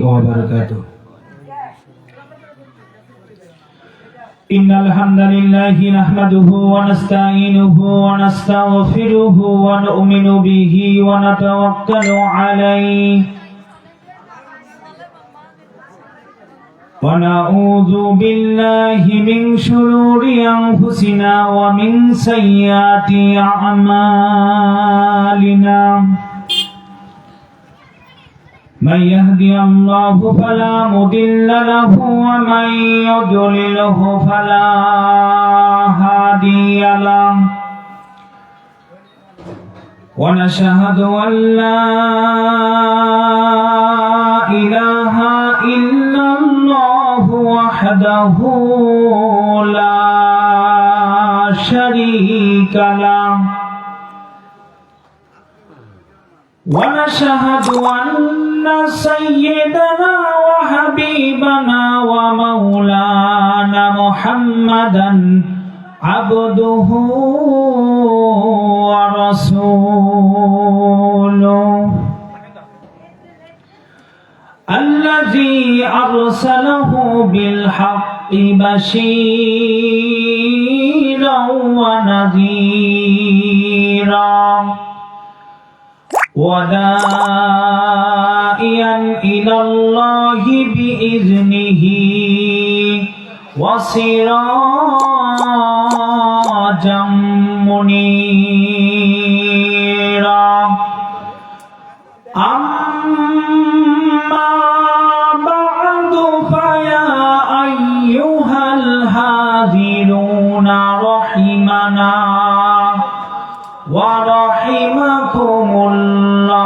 وبركاته. إن الحمد لله نحمده ونستعينه ونستغفره ونؤمن به ونتوكل عليه ونعوذ بالله من شرور أنفسنا ومن سيئات أعمالنا من يهدي الله فلا مضل له ومن يضلله فلا هادي له ونشهد أن لا إله إلا الله وحده لا شريك له ونشهد أن سيدنا وحبيبنا ومولانا محمدا عبده ورسوله الذي أرسله بالحق بشيرا ونذيرا وداعيا إلى الله بإذنه وسراجا منيرا أما بعد فيا أيها الحاضرون رحمنا ورحمكم الله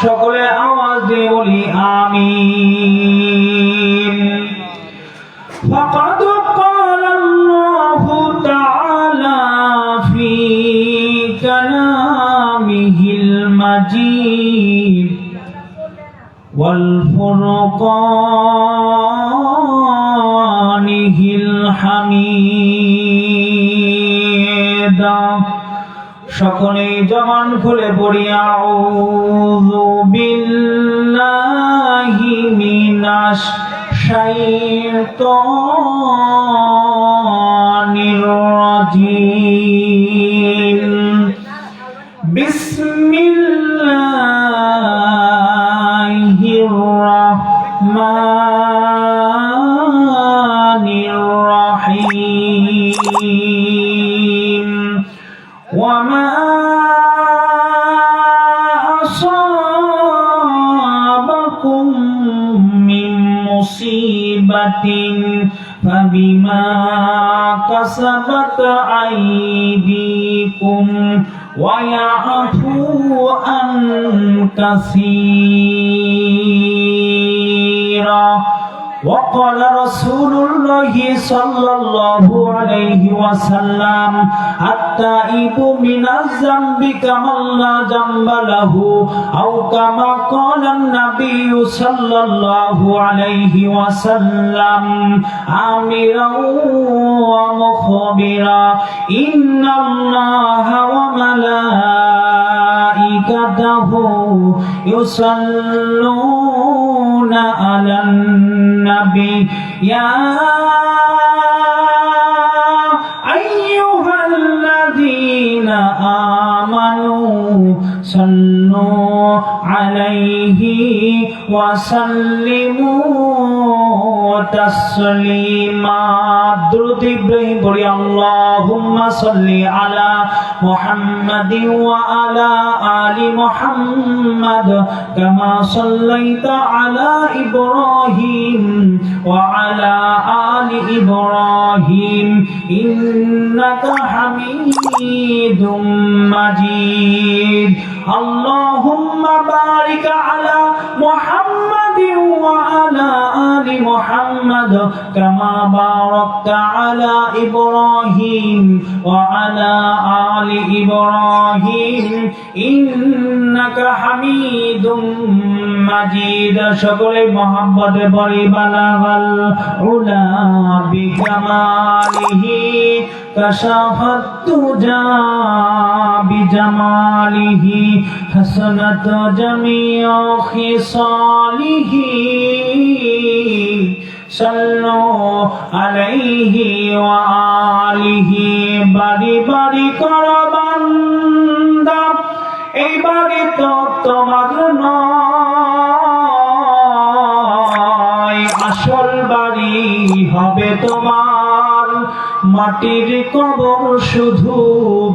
সকলে আওয়াজ দিয়ে বলি আমিন فقد قال الله تعالى في كلامه المجيد والفرقانه الحميد সকলে জবান খুলে পড়ি আউযু বিল্লাহি মিনাশ শাইতানির রাজিম বিসমিল্লাহির রাহমানির রাহিম وما أصابكم من مصيبة فبما كسبت أيديكم ويعفو عن كثير وقال رسول الله صلى الله عليه وسلم التائب من الذنب كمن لا ذنب له أو كما قال النبي صلى الله عليه وسلم آمرا ومخبرا إن الله وملائكته يصلون على النبي يا أيها الذين آمنوا صلوا عليه وسلموا تسليما درود إبراهيم بولي اللهم صل على محمد وعلى آل محمد كما صليت على إبراهيم وعلى آل إبراهيم إنك حميد مجيد اللهم بارك على محمد وعلى آل محمد محمد كما باركت على إبراهيم وعلى آل إبراهيم إنك حميد مجيد সকলে মহব্বতে বলি বালাগাল উলা বিকামালিহি কাশাফাত তুজা বিজামালিহি হাসানাত জামিউ খিসালিহি সাল্লু আলাইহি ওয়া আলিহি বাড়ি বাড়ি করো বান্দা এই বাড়ি তো তোমার নয় আসল বাড়ি হবে তোমার মাটির কবর শুধু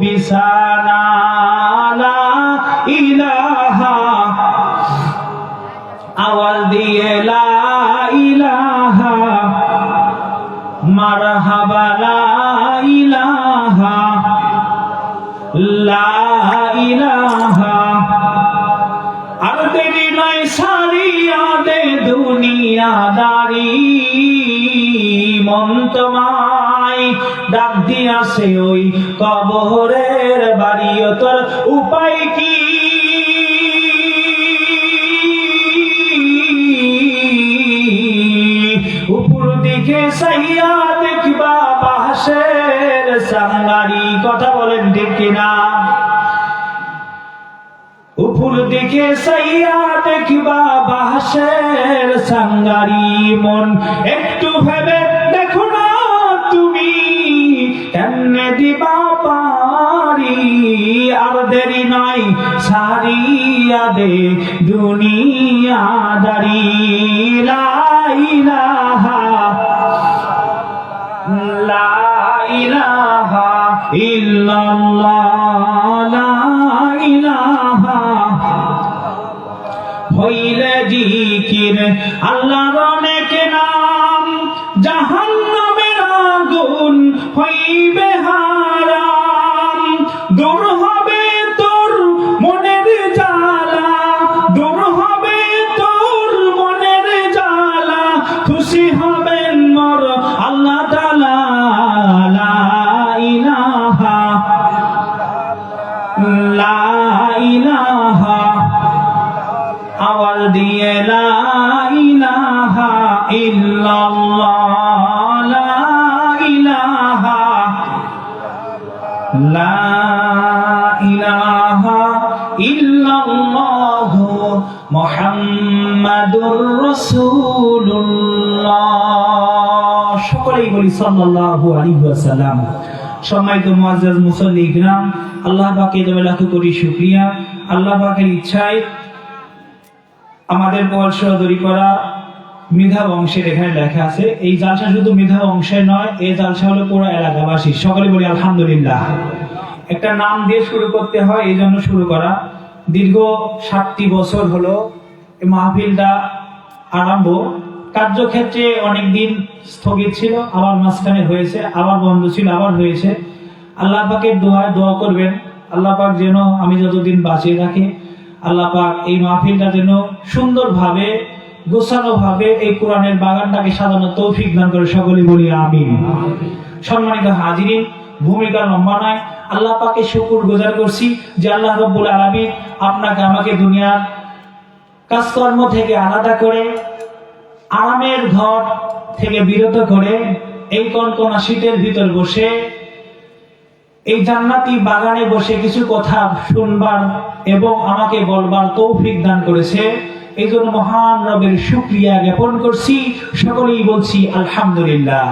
বিছানা লা ইলাহা আওয়াজ দিয়ে লা ইলাহা মারহাবা লা ইলাহা লা ইলাহা আর দেরি নাই সারিয়া দে দুনিয়াদারি মন তোমায় ডাক দিয়াছে ওই কবরের বাড়ি তোর উপায় কি উপর দিকে সাইয়া দেখবা বাঁশের সাঙ্গারি কথা বলেন ঠিক কিনা উপর দিকে সাইয়া দেখবা বাঁশের সাঙ্গারি মন একটু ভেবে দেখো না তুমি কেমনে দিবা পারি আর দেরি নাই সারিয়া দে দুনিয়াদারি লা ইলাহা লা ইলাহা ইল্লাল্লাহ লা ইলাহা হইলে জিকির আল্লাহর অনেক নাম জাহান্নামের আগুন হইবে হারাম দূর হবে তোর মনের জ্বালা দূর হবে তোর মনের জ্বালা খুশি হবেন মোর আল্লাহ তাআলা লা ইলাহা লা ইলাহা আওয়াজ দিয়ে লা ইলাহা ইল্লাল্লাহ লা ইলাহা লা ইলাহা ইল্লাল্লাহ মুহাম্মাদুর রাসূলুল্লাহ সকলেই বলি সাল্লাল্লাহু আলাইহি ওয়াসাল্লাম সম্মানিত মুআজ্জাজ মুসল্লি কিরাম আল্লাহ পাকের লাখ কোটি শুকরিয়া আল্লাহ পাকের ইচ্ছায় আমাদের পরশোদরি করা মৃধা বংশের এখানে লেখা আছে এই জালসা শুধু মৃধা বংশের নয় এই জালসা হলো পুরো এলাকাবাসী সকলে বলি আলহামদুলিল্লাহ একটা নাম দিয়ে শুরু করতে হয় এই জন্য শুরু করা দীর্ঘ 60টি বছর হলো এই মাহফিলটা আরম্ভ কার্যক্ষেত্রে অনেকদিন স্থগিত ছিল আবার মাঝখানে হয়েছে আবার বন্ধ ছিল আবার হয়েছে আল্লাহ পাকের দোয়া করবেন আল্লাহ পাক যেন আমি যতদিন বাঁচিয়ে রাখি আল্লাহ পাক এই মাহফিলটা যেন সুন্দরভাবে গোছানোভাবে এই কোরআনের বাগানটাকে সাজানোর তৌফিক দান করে সকলে বলি আমিন সম্মানিত হাজিরিন ভূমিকা লম্বা নয় আল্লাহ পাকে শুকর গুজার করছি যে আল্লাহ রাব্বুল আলামিন আপনাকে আমাকে দুনিয়ার কাজকর্ম থেকে আলাদা করে আরামের ঘর থেকে বিরত করে এই কনকনা শীতের ভিতর বসে এই জান্নাতি বাগানে বসে কিছু কথা শুনবার এবং আমাকে বলবার তৌফিক দান করেছে এই জন্য মহান রবের শুকরিয়া জ্ঞাপন করছি সকলেই বলছি আলহামদুলিল্লাহ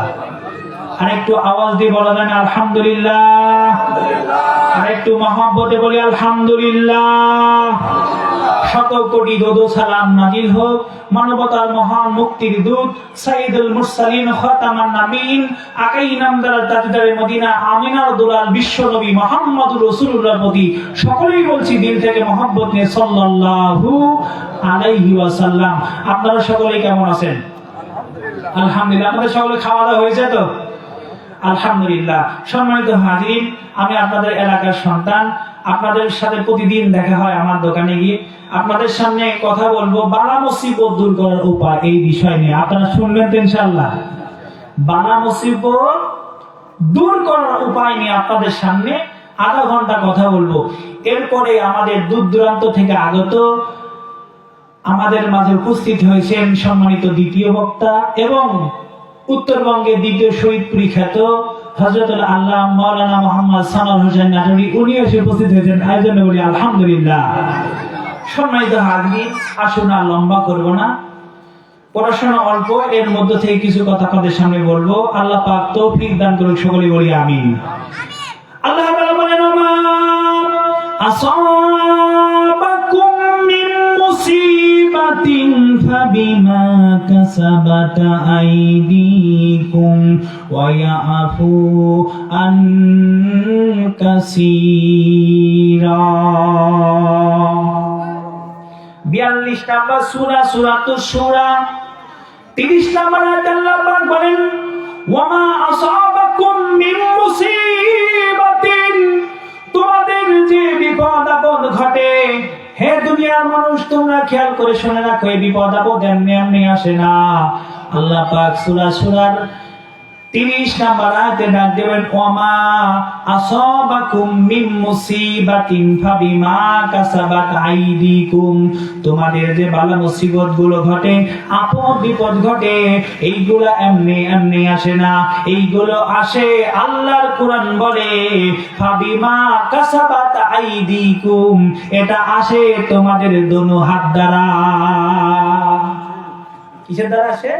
আর একটু আওয়াজ দিয়ে বলা যায় আলহামদুলিল্লাহ আর একটু মহব্বতে বলি আলহামদুলিল্লাহ শত কোটি দরুদ সালাম নাজিল হোক মানবতার মহান মুক্তির দূত সাইয়্যিদুল মুরসালিন খাতামান নবীন আকাই নামদার তাজদারে মদিনা আমিনার দুলাল বিশ্ব নবী মুহাম্মদুর রাসূলুল্লাহর প্রতি সকলেই বলছি দিল থেকে মহব্বত নিয়ে সাল্লাল্লাহু আলাইহি ওয়াসাল্লাম আপনারা সকলে কেমন আছেন আলহামদুলিল্লাহ আমাদের সকলে খাওয়া দাওয়া হয়েছে তো আলহামদুলিল্লাহ সম্মানিত হাজিরিন আমি আপনাদের এলাকার সন্তান আপনাদের সাথে প্রতিদিন দেখা হয় আমার দোকানে গিয়ে আপনাদের সামনে কথা বলবো বালা মুসিবত দূর করার উপায় এই বিষয় নিয়ে। আপনারা শুনবেন তো ইনশাআল্লাহ। বালা মুসিবত দূর করার উপায় নিয়ে আপনাদের সামনে আধা ঘন্টা কথা বলবো। এরপরে আমাদের দূর দূরান্ত থেকে আগত আমাদের মাঝে উপস্থিত হয়েছেন সম্মানিত দ্বিতীয় বক্তা এবং উত্তরবঙ্গের দ্বিতীয় শহীদপুরী খ্যাত হযরতুল আল্লাহ মাওলানা মুহাম্মদ সানাউল হোসেন নাটোরি, উনি এসে উপস্থিত হয়েছেন। আয়োজনে বলি আলহামদুলিল্লাহ। সম্মানিত হাজির, আসুন আর লম্বা করব না, পড়াশোনা অল্প, এর মধ্যে থেকে কিছু কথা আপনাদের সামনে বলবো। আল্লাহ পাক তৌফিক দান করুক, সকলে বলি আমিন। আল্লাহ তাআলা বলেন, মা আসাবাকুম মিন মুসিবাতিন ফাবিমা কাসাবাত আইদিকুম ওয়া ইয়াফু আন কাসীরা। 42 নম্বর সূরা সূরাতুশ সূরা 30 নম্বর আয়াতে আল্লাহ পাক বলেন, ওয়া মা আসাবাকুম মিন মুসিবাতিন, তোমাদের যে বিপদ আপদ ঘটে, হে দুনিয়ার মানুষ তোমরা খেয়াল করে শুনে রাখো, এই বিপদ আপদ এমনি এমনি আসে না। আল্লাহ পাক সূরা সূরার 30 নম্বর আয়াতে ডাক দেবেন, ওয়া মা আসাবাকুম মিন মুসিবাতিন ফাবিমা কাসাবাত আইদিকুম, তোমাদের যে বালা মুসিবত গুলো ঘটে, আপদ বিপদ ঘটে, এইগুলো এমনি এমনি আসে না, এইগুলো আসে, আল্লাহর কোরআন বলে ফাবিমা কাসাবাত আইদিকুম, এটা আসে তোমাদের দোনো হাত দ্বারা। কিসের দ্বারা আসে?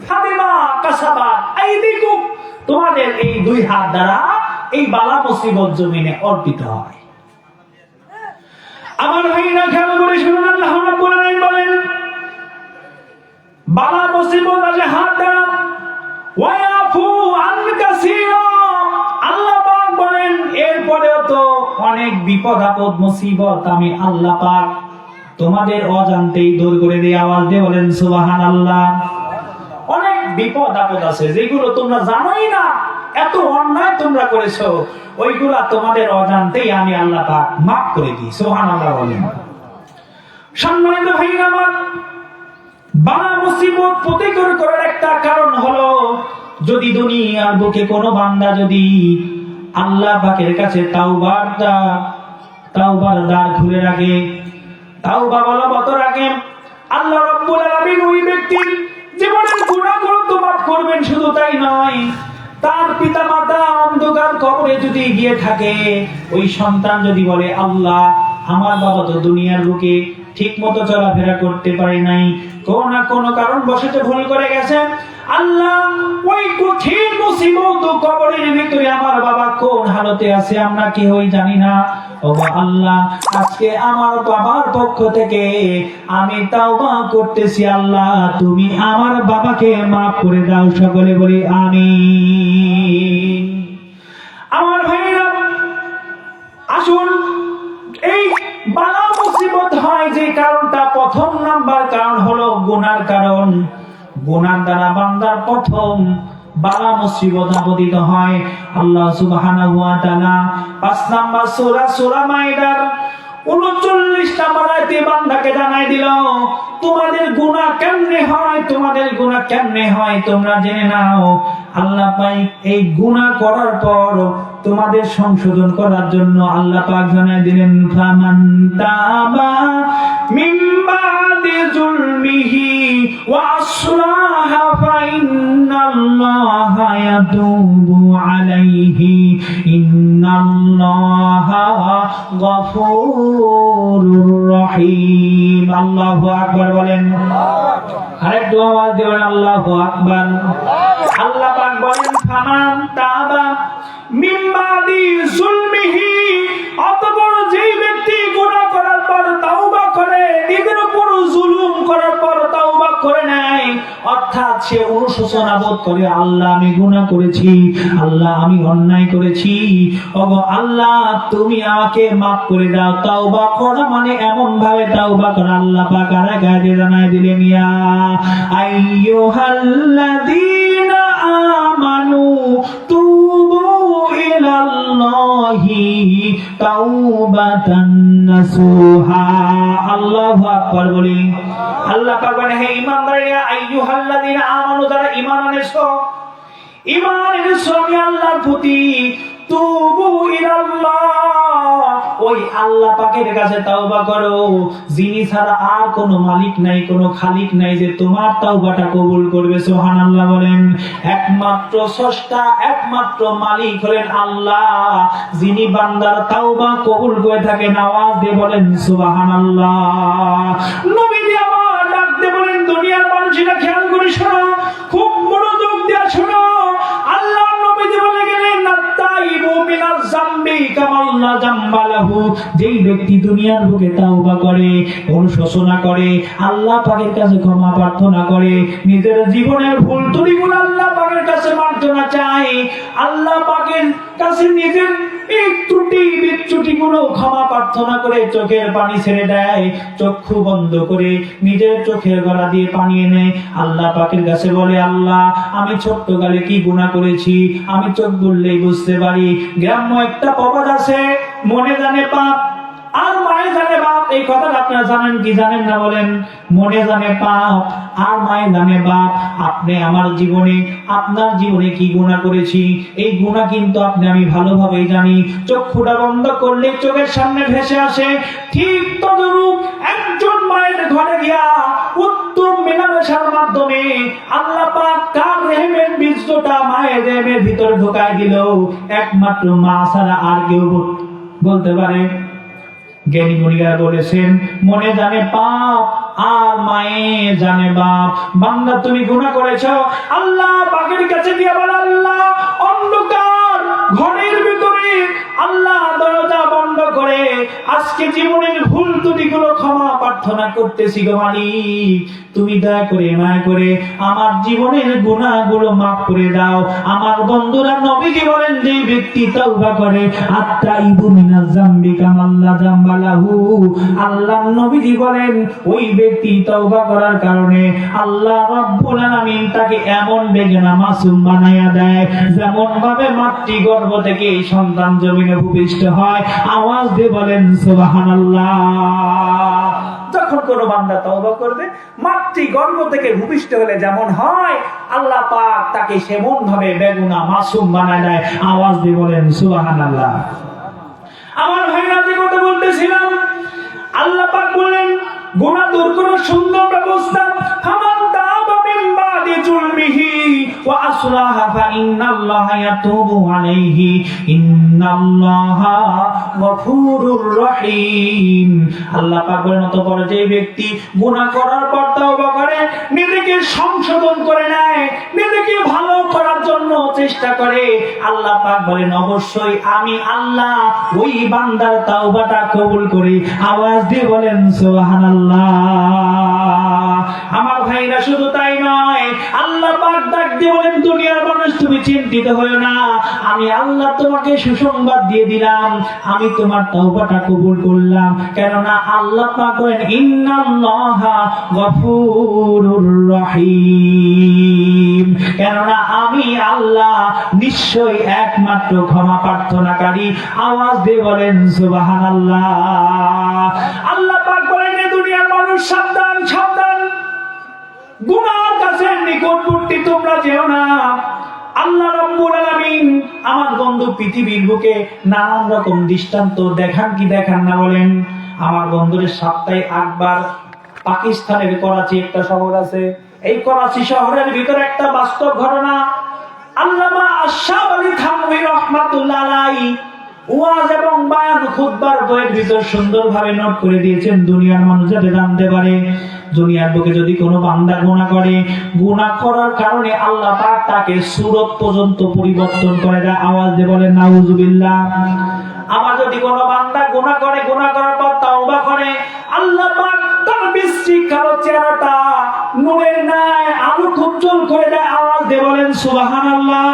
ফাবিমা কাসাবাত আইদিকুম, তোমাদের এই দুই হাত দ্বারা এই বালা মুসিবত জমিনে অর্পিত হয়। আমার ভাইরা খেয়াল করে শুনুন, আল্লাহ রাব্বুল আলামিন বলেন বালা মুসিবত আসে হাত দ্বারা, ওয়া ইয়াফু আন কাসীরা। আল্লাহ পাক বলেন এরপরেও তো অনেক বিপদ আপদ মুসিবত আমি আল্লাহ পাক তোমাদের অজান্তেই দূর করে দেই। আওয়াজ দিয়ে বলেন সুবহানাল্লাহ। অনেক বিপদ আপদ আছে যেগুলো তোমরা জানোই না, এত অন্যায় তোমরা করেছো, ওইগুলা তোমাদের অজান্তেই আমি আল্লাহ পাক মাফ করে দিই। সুবহানাল্লাহ বলেন। সম্মানিত ভাইরা আমার, বালা মুসিবত প্রতিকার করার একটা কারণ হলো, যদি দুনিয়ার বুকে কোনো বান্দা যদি আল্লাহ পাকের কাছে তাওবার দ্বার খুলে রাখে, তাওবা বলবৎ রাখে, আল্লাহ রাব্বুল আলামিন ওই ব্যক্তির জীবনের গুনাহগুলো তো মাফ করবেন। শুধু তাই নয়, তার পিতা মাতা অন্ধকার কবরে যদি গিয়ে থাকে, ওই সন্তান যদি বলে আল্লাহ আমার বাবা তো দুনিয়ার বুকে ঠিক মতো চলাফেরা করতে পারে নাই, কোন না কোন কারণ বশত ভুল করে গেছে, আল্লাহ ওই কঠিন মুসিবত কবরের ভিতরে আমার বাবা কোন হালতে আছে আমরা কেউই জানি না, ও আল্লাহ আজকে আমার বাবার পক্ষ থেকে আমি তাওবা করতেছি, আল্লাহ তুমি আমার বাবাকে মাফ করে দাও। সকলে বলি আমিন। আমার ভাইরা আসুন, এই বালা মুসিবত হয় যে কারণটা, প্রথম নাম্বার কারণ হলো গুনার কারণ। গুনার দ্বারা বান্দার প্রথম বালা মুসিবত আপতিত হয়। আল্লাহ সুবহানাহু ওয়া তাআলা 5 নাম্বার সূরা সূরা মাইদার 39 নাম্বার আয়াতে বান্দাকে জানাই দিল তোমাদের গুনাহ কেমনে হয়, তোমাদের গুনাহ কেমনে হয় তোমরা জেনে নাও। আল্লাহ পাক এই গুনাহ করার পর তোমাদের সংশোধন করার জন্য আল্লাহ পাক জানাই দিলেন, ফামান তাবা মিন বাদি যুলমিহি ওয়া আসলাহা ফাইন্নাল্লাহা ইয়াতুবু আলাইহি ইন্নাল্লাহা গফুরুর রহিম। আল্লাহু আকবার বলেন। আরেকটু আওয়াজ দিবেন আল্লাহু আকবার। আল্লাহ পাক বলেন ফামান তাবা মিন বাদি যুলমিহি, অতঃপর যেই ব্যক্তি গুনাহ করার পর তাওবা করে, নিজের উপর জুলুম করার পর তাওবা করে নেয়, অর্থাৎ সে অনুশোচনা বোধ করে আল্লাহ আমি গুনাহ করেছি, আল্লাহ আমি অন্যায় করেছি, ওগো আল্লাহ তুমি আমাকে মাফ করে দাও। তাওবা করা মানে এমন ভাবে তাওবা করা, আল্লাহ পাক আর গায়ে জানাই দিলেন, ইয়া আইয়ুহাল্লাযীনা আমানু তুবু ইলাল্লাহি তাওবাতান নাসুহা। আল্লাহু আকবার বলি। আল্লাহ পাক বলেন, হে ঈমানদারেরা, আইয়ুহাল্লাযীনা আমানু, যারা ঈমান এনেছো, ঈমান এনেছো আমি আল্লাহর প্রতি, তুবু ইলাল্লাহ, ওই আল্লাহ পাকের কাছে তাওবা করো, যিনি ছাড়া আর কোনো মালিক নাই, কোনো খালিক নাই যে তোমার তাওবাটা কবুল করবে। সুবহানাল্লাহ বলেন। একমাত্র স্রষ্টা, একমাত্র মালিক হলেন আল্লাহ, যিনি বান্দার তাওবা কবুল করে থাকেন। আওয়াজ দিয়ে বলেন সুবহানাল্লাহ। নবীজি আমার ডাক দিয়ে বলেন, দুনিয়ার মানুষেরা খেয়াল করে শোনো, খুব মনোযোগ দিয়ে শোনো। আল্লাহ নবীজি বলে গেলেন, আত-তাইবু মিনাজ যামবি কামান লা যামবা লাহু, যেই ব্যক্তি দুনিয়ার বুকে তাওবা করে, অনুশোচনা করে, আল্লাহ পাকের কাছে ক্ষমা প্রার্থনা করে, নিজের জীবনের ভুল ত্রুটিগুলো আল্লাহ পাকের কাছে মার্জনা চায়, আল্লাহ পাকের কাছে নিজের এই ত্রুটি বিচ্যুতিগুলো ক্ষমা প্রার্থনা করে চোখের পানি ছেড়ে দেয়, চক্ষু বন্ধ করে নিজের চোখের গড়া দিয়ে পানি এনে আল্লাহ পাকের কাছে বলে, আল্লাহ আমি ছোট্টকালে কি গুনাহ করেছি, আমি চোখ বললেই বুঝতে পারি। গ্রাম্য একটা প্রবাদ আছে, মনে জানে পাপ আর মায়ে জানে বাপ। এই কথাটা আপনারা জানেন কি জানেন না বলেন? মনে জানে পাপ আর মায়ে জানে বাপ। আপনি আমার জীবনে, আপনার জীবনে কি গুনাহ করেছি, এই গুনাহ কিন্তু আপনি আমি ভালোভাবেই জানি। চক্ষুটা বন্ধ করলে চোখের সামনে ভেসে আসে। ঠিক তদরূপ একজন মায়ের ঘরে গিয়া উত্তম মেলামেশার মাধ্যমে আল্লাহ পাক কার রহমের বীজটা মায়ের দেহের ভিতর ঢোকায় দিল, একমাত্র মা ছাড়া আর কেউ বলতে পারে? জ্ঞানী গুণীরা বলেছেন, মনে জানে পাপ আর মায়ে জানে বাপ। বান্দা তুমি গুনাহ করেছো, আল্লাহ পাকের কাছে গিয়ে বল, আল্লাহ অন্ধকার ঘরের ভিতরে আল্লাহ দরজা বন্ধ করে আজকে জীবনের ভুল ত্রুটিগুলো ক্ষমা প্রার্থনা করতেছি গো মালিক, তুমি দয়া করে মায়া করে আমার জীবনের গুনাহগুলো মাফ করে দাও। আমার বন্ধুরা নবীজি বলেন, যে ব্যক্তি তাওবা করে, আত-তাইবু মিনাজ যামবি কামান লা যামবা লাহু, আল্লাহ নবীজি বলেন ওই ব্যক্তি তাওবা করার কারণে আল্লাহ রাব্বুল আলামিন তাকে এমন বেগুনা মাসুম বানায়া দেয়, যেমন ভাবে মাতৃগর্ভ থেকে সন্তান জমিনে ভূমিষ্ঠ হয়। আওয়াজ দিয়ে বলেন সুবহানাল্লাহ। যখন কোন বান্দা তওবা করবে, মাতৃগর্ভ থেকে ভূমিষ্ঠ হলে যেমন হয়, আল্লাহ পাক তাকে সেমন ভাবে বেগুনা মাসুম বানায় দেয়। আওয়াজ দিয়ে বলেন সুবহানাল্লাহ। আমার ভাইরা, যে কথা বলতেছিলাম, আল্লাহ পাক বলেন গুনাহ দূর করার সুন্দর ব্যবস্থা, ফামান তাবা মিন বাদি জুলমিহি ওয়া আসলাহা ফা ইন্নাল্লাহা ইয়াতুবু আলাইহি ইন্নাল্লাহা গফুরুর রহিম। আল্লাহ পাক বলেন, অতঃপর যে ব্যক্তি গুনাহ করার পর তওবা করে, নিজেকে সংশোধন করে নেয়, নিজেকে ভালো করার জন্য চেষ্টা করে, আল্লাহ পাক বলেন অবশ্যই আমি আল্লাহ ওই বান্দার তাওবাটা কবুল করি। আওয়াজ দিয়ে বলেন সুবহানাল্লাহ। আমার ভাইরা, শুধু তাই নয়, আল্লাহ পাক ডাক দিয়ে বলেন, দুনিয়ার মানুষ তুমি চিন্তিত হয়ো না, আমি আল্লাহ তোমাকে সুসংবাদ দিয়ে দিলাম, আমি তোমার তাওবাটা কবুল করলাম। কেননা আল্লাহ পাক বলেন ইন্নাল্লাহা গফুরুর রহিম, কেননা আমি আল্লাহ নিশ্চয়ই একমাত্র ক্ষমা প্রার্থনাকারী। আওয়াজ দিয়ে বলেন সুবহানাল্লাহ। আল্লাহ পাক বলেন, দুনিয়ার মানুষ সাবধান, সাবধান, গুনার কাছে নিকটবর্তী তোমরা যেও না। আল্লাহ রাব্বুল আলামিন আমার বন্ধু পৃথিবীর বুকে নানান রকম দৃষ্টান্ত দেখান কি দেখান না বলেন? আমার বন্ধুদের সপ্তাহে 8 বার পাকিস্তানের করাচি একটা শহর আছে, এই করাচি শহরের ভিতরে একটা বাস্তব ঘটনা আল্লামা আশরাফ আলী থানভী রাহমাতুল্লাহ আলাইহি ওয়াজ এবং বয়ান খুতবার বইয়ের ভিতর সুন্দরভাবে নোট করে দিয়েছেন, দুনিয়ার মানুষ যাতে জানতে পারে দুনিয়ার বুকে যদি কোনো বান্দা গুনাহ করে, গুনাহ করার কারণে আল্লাহ পাক তাকে সূরত পর্যন্ত পরিবর্তন করে দেয়। আওয়াজ দিয়ে বলেন নাউজুবিল্লাহ। আবার যদি কোনো বান্দা গুনাহ করে, গুনাহ করার পর তাওবা করে, আল্লাহ পাক তার বিশ্রী কালো চেহারাটা নূরের ন্যায় আলো উজ্জ্বল করে দেয়। আওয়াজ দিয়ে বলেন সুবহানাল্লাহ।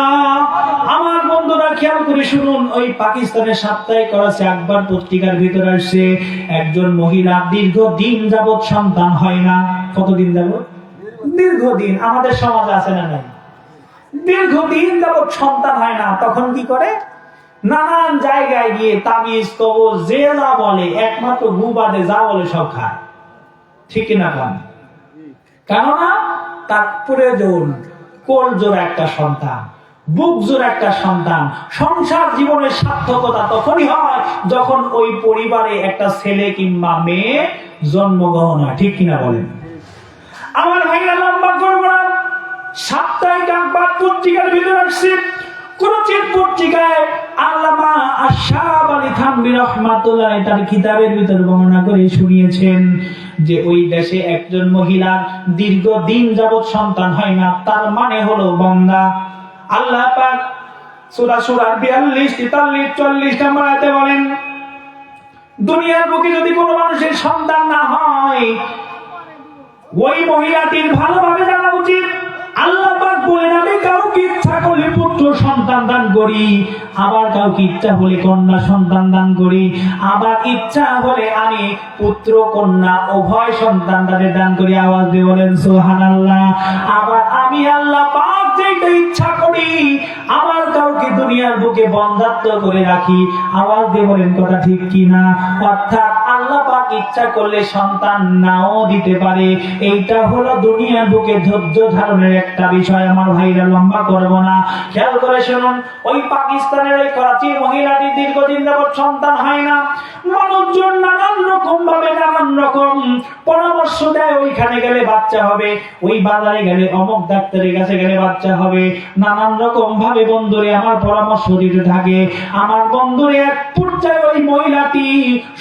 আমার বন্ধুরা খেয়াল করে শুনুন, ওই পাকিস্তানের সাপ্তাহিক করাচি আকবর পত্রিকার ভিতরে আসছে, একজন মহিলা দীর্ঘদিন যাবত সন্তান হয় না। কতদিন যাবত? দীর্ঘদিন। আমাদের সমাজে আছে না নাই? দীর্ঘদিন যাবত সন্তান হয় না, তখন কি করে? নানান জায়গায় গিয়ে তাবিজ কবজ যে যা বলে, একমাত্র গু বাদে যা বলে সব খায়। ঠিক কিনা কান? কেননা তার প্রয়োজন কোল জোড়া একটা সন্তান, বুক জোড়া একটা সন্তান। সংসার জীবনের সার্থকতা তখনই হয় যখন ওই পরিবারে একটা ছেলে কিংবা মেয়ে জন্মগ্রহণ হয়। ঠিক কিনা বলেন? আমার ভাইরা লম্বা করবো না, সাপ্তাহিক আখবার পত্রিকার ভিতরে আসছে, কুরুচিত পত্রিকায় আল্লামা আশরাফ আলী থানভী রাহমাতুল্লাহ তার কিতাবের ভিতর বর্ণনা করে শুনিয়েছেন যে ওই দেশে একজন মহিলা দীর্ঘদিন যাবৎ সন্তান হয় না, তার মানে হলো বন্দা। আল্লাহ পাক সূরা 42, 43, 44 নম্বর আয়াতে বলেন, দুনিয়ার বুকে যদি কোনো মানুষের সন্তান না হয়, ওই মহিলাটির ভালোভাবে জানা উচিত আল্লাহ পাক বলেন, আমি কাউকে ইচ্ছা করলে পুত্র সন্তান দান করি, আবার কাউকে ইচ্ছা হলে কন্যা সন্তান দান করি, আবার ইচ্ছা হলে আমি পুত্র কন্যা উভয় সন্তান তাদের দান করি। আওয়াজ দিয়ে বলেন সুবহানাল্লাহ। আবার আমি আল্লাহ পাক যেটা ইচ্ছা করি, আবার কাউকে দুনিয়ার বুকে বন্ধাত্ব করে রাখি। আওয়াজ দিয়ে বলেন কথা ঠিক কিনা? অর্থাৎ আল্লাহ পাক ইচ্ছা করলে সন্তান নাও দিতে পারে। এইটা হলো দুনিয়ার বুকে ধৈর্য ধারণের একটা বিষয়। আমার ভাইরা লম্বা করব না, খেয়াল করে শুনুন। ওই পাকিস্তানের ওই করাচির মহিলাটি দীর্ঘদিন যাবৎ সন্তান হয় না। মানুষজন নানান রকম ভাবে নানান রকম পরামর্শ দেয়, ওইখানে গেলে বাচ্চা হবে, ওই বাজারে গেলে অমুক ডাক্তারের কাছে গেলে বাচ্চা হবে, নানান রকম ভাবে বন্ধুরে আমার পরামর্শ দিতে থাকে। আমার বন্ধুরে এক পর্যায়ে ওই মহিলাটি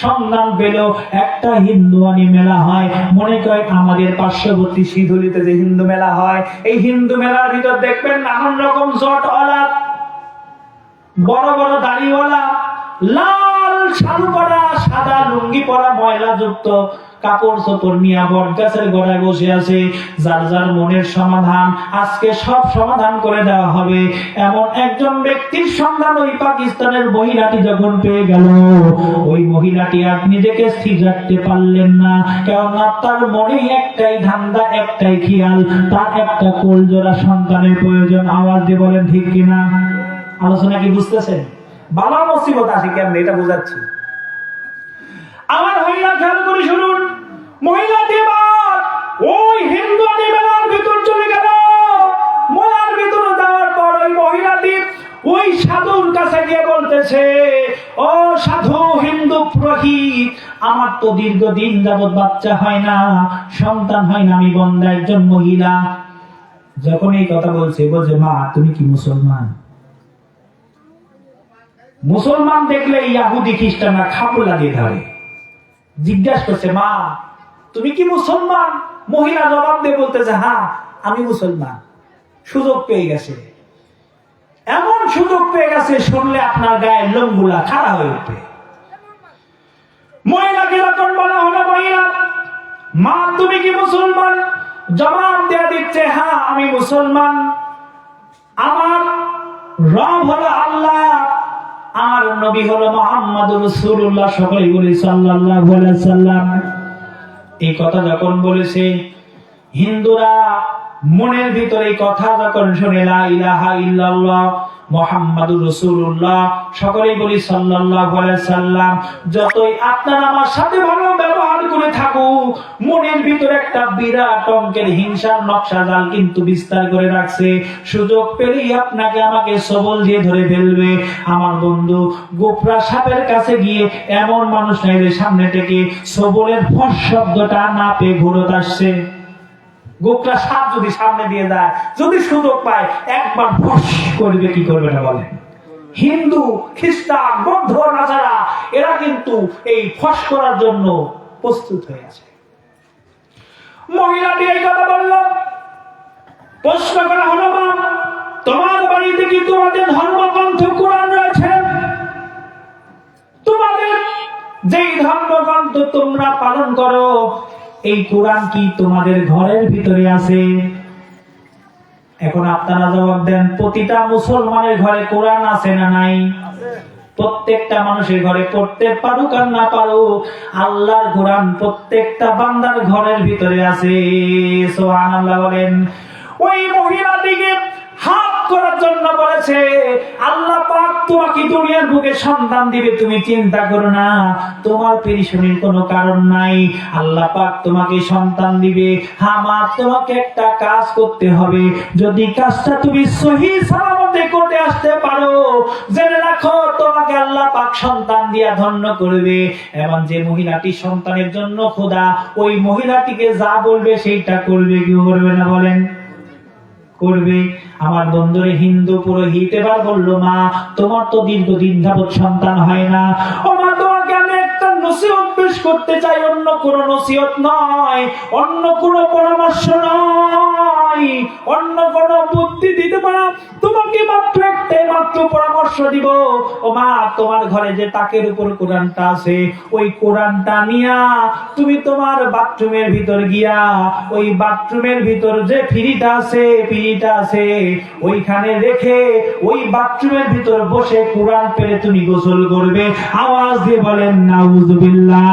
সন্ধান পেল, একটা হিন্দুয়ানি মেলা হয়, মনে করে আমাদের পার্শ্ববর্তী শিধুলিতে যে হিন্দু মেলা হয়, এই হিন্দু মেলার ভিতর দেখবেন নানান রকম জটওয়ালা, বড় বড় দাড়িওয়ালা, লাল শাড়ি পরা, সাদা লুঙ্গি পরা, ময়লা যুক্ত কাপড় চোপড় নিয়ে বট গাছের গোড়ায় বসে আছে। যার যার মনের সমাধান আজকে সব সমাধান করে দেওয়া হবে, এমন একজন ব্যক্তির সন্ধান ওই পাকিস্তানের মহিলাটি যখন পেয়ে গেল, ওই মহিলাটি আর নিজেকে স্থির রাখতে পারলেন না। কেননা তার মনে একটাই ধান্দা, একটাই খেয়াল, তার একটা কোলজোড়া সন্তানের প্রয়োজন। আওয়াজ দিয়ে বলেন ঠিক কিনা? আলোচনা কি বুঝতেছেন? বালা মুসিবত আসে কেমন এটা বোঝাচ্ছি। আমার হইলা খেয়াল করে শুনুন, মহিলাটি এবার ওই হিন্দুয়ানি মেলার ভিতর চলে গেল। মেলার ভিতরে যাওয়ার পর ওই মহিলাটি ওই সাধুর কাছে গিয়ে বলতেছে, ও সাধু হিন্দু পুরোহিত, আমার তো দীর্ঘদিন যাবৎ বাচ্চা হয় না, সন্তান হয় না, আমি বন্দা একজন মহিলা। যখন এই কথা বলছে, বলছে মা তুমি কি মুসলমান? মুসলমান দেখলে ইয়াহুদি খ্রিস্টানরা খাপড় লাগিয়ে ধরে। জিজ্ঞাসা করছে, মা তুমি কি মুসলমান? মহিলা জবাব দিয়ে বলতেছে, হ্যাঁ আমি মুসলমান। সুযোগ পেয়ে গেছে, এমন সুযোগ পেয়ে গেছে, শুনলে আপনার গায়ের লোমগুলা খাড়া হয়ে উঠবে। মহিলাকে যখন বলা হলো, মহিলা মা তুমি কি মুসলমান? জবাব দেয়া দিচ্ছে, হ্যাঁ আমি মুসলমান, আমার রব হলো আল্লাহ, আমার নবী হলো মুহাম্মদুর রাসূলুল্লাহ, সকলেই বলি সাল্লাল্লাহু আলাইহি সাল্লাম। এই কথা যখন বলেছে, হিন্দুরা মনের ভিতরে এই কথা যখন শুনে, লা ইলাহা ইল্লাল্লাহ মুহাম্মাদুর রাসূলুল্লাহ, সকলেই বলি সাল্লাল্লাহু আলাইহি সাল্লাম। যতই আপনারা আমার সাথে ভালো ব্যবহার করে থাকুক, মনের ভিতরে একটা বিরাট অঙ্কের হিংসার নকশা জাল কিন্তু বিস্তার করে রাখছে। সুযোগ পেলেই আপনাকে আমাকে সবল দিয়ে ধরে ফেলবে। আমার বন্ধু গোপরা সাপের কাছে গিয়ে এমন মানুষ নাই যে সামনে থেকে সবলের ফস শব্দটা না পেয়ে ঘুরত আসছে। গোপরা সাপ যদি সামনে দিয়ে যায়, যদি সুযোগ পায়, একবার ফস করবে, কি করবে না বলেন? হিন্দু খ্রিস্টান বৌদ্ধ নাসারা এরা কিন্তু এই ফস করার জন্য প্রস্তুত হয়ে আছে। মহিলাটি এই কথা বলল। প্রশ্ন করা হলো, মা তোমার বাড়িতে কি তোমাদের ধর্মগ্রন্থ কোরআন রয়েছে? তোমাদের যেই ধর্মগ্রন্থ তোমরা পালন করো, এই কোরআন কি তোমাদের ঘরের ভিতরে আছে? এখন আপনারা জবাব দেন, প্রতিটা মুসলমানের ঘরে কোরআন আছে না নাই? প্রত্যেকটা মানুষের ঘরে, পড়তে পারুক আর না পারুক, আল্লাহর কোরআন প্রত্যেকটা বান্দার ঘরের ভিতরে আছে। সুবহানাল্লাহ বলেন। ওই মহিলাটিকে হাত করার জন্য বলেছে। আল্লাহ পাক তোমাকে দুনিয়ার বুকে সন্তান দিবে, তুমি চিন্তা করো না, তোমার পেরেশানির কোনো কারণ নাই। আল্লাহ পাক তোমাকে সন্তান দিবে। হ্যাঁ মা, তোমাকে একটা কাজ করতে হবে। যদি কাজটা তুমি সহি সালামতে করতে আসতে পারো, জেনে রাখো তোমাকে আল্লাহ পাক সন্তান দিয়া ধন্য করবে। এবং যে মহিলাটি সন্তানের জন্য খোদা ওই মহিলাটিকে যা বলবে সেইটা করবে, কি করবে না বলেন? করবে। আমার বন্ধুরে হিন্দু পুরোহিত এবার বললো, মা তোমার তো দীর্ঘদিন যাবৎ সন্তান হয় না, ও মা তোমাকে আমি একটা নসিহত পেশ করতে চাই। অন্য কোন নসিহত নয়, অন্য কোন পরামর্শ নয়, অন্য কোন বুদ্ধি দিতে পারা, তোমাকে মাত্র একটাই মাত্র পরামর্শ দিব। ও মা, তোমার ঘরে যে তাকের উপর কোরআনটা আছে, ওই কোরআনটা নিয়া তুমি তোমার বাথরুমের ভিতর গিয়া ওই বাথরুমের ভিতর যে ফিরিটা আছে ওইখানে রেখে ওই বাথরুমের ভিতর বসে কোরআন পেরে তুমি গোসল করবে। আওয়াজ দিয়ে বলেন নাউজুবিল্লাহ।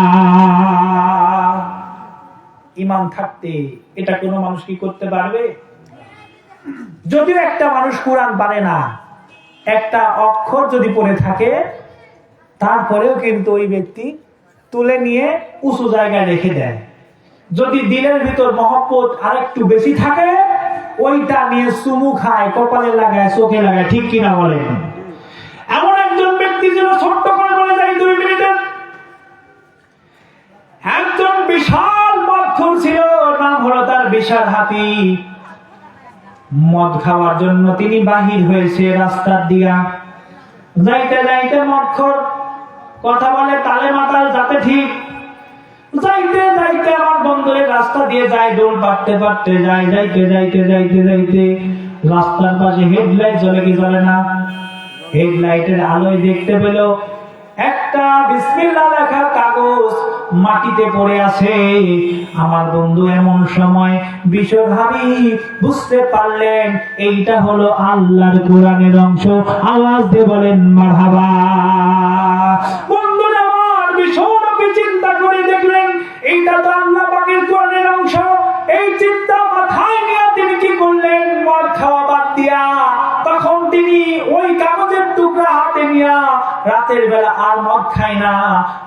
ঈমান থাকতে এটা কোনো মানুষ কি করতে পারবে? যদিও একটা মানুষ কোরআন পারে না, একটা অক্ষর যদি পড়ে থাকে, তারপরেও কিন্তু ওই ব্যক্তি তুলে নিয়ে উঁচু জায়গায় রেখে দেয়। যদি দিলের ভিতর মহব্বত আরেকটু বেশি থাকে, ওইটা নিয়ে চুমু খায়, কপালে লাগায়, চোখে লাগায়, ঠিক কিনা বলেন? এমন একজন ব্যক্তি যেন ছোট্ট করে বলে যায় 2 মিনিটে, একজন বিশাল মদখোর ছিল, নাম হলো তার বিশাল হাতি। মদ খাওয়ার জন্য তিনি বাহির হয়েছে রাস্তার দিয়া। যাইতে যাইতে মদখোর কথা বলে তালে মাতাল, যাতে ঠিক। যাইতে যাইতে আমার বন্ধুরে রাস্তা দিয়ে যায়, দোল পাড়তে পাড়তে যায়। যাইতে যাইতে যাইতে যাইতে রাস্তার পাশে হেডলাইট জ্বলে কি জ্বলে না? হেডলাইটের আলোয় দেখতে পেল একটা বিসমিল্লাহ লেখা কাগজ মাটিতে পড়ে আছে। আমার বন্ধু এমন সময় বিশ্বভাবী বুঝতে পারলেন এইটা হলো আল্লাহর কোরআনের অংশ। আওয়াজ দিয়ে বলেন মারহাবা। বন্ধুরা আমার, বিশ্বভাবী চিন্তা করে দেখলেন এইটা তো আল্লাহ পাকের কোরআনের অংশ। এই চিন্তা মাথায় নিয়ে তিনি কি করলেন? মদ খাওয়া বাদ দিয়া তখন তিনি ওই কাগজের টুকরা হাতে নিয়া রাতের বেলা আর মদ খায় না।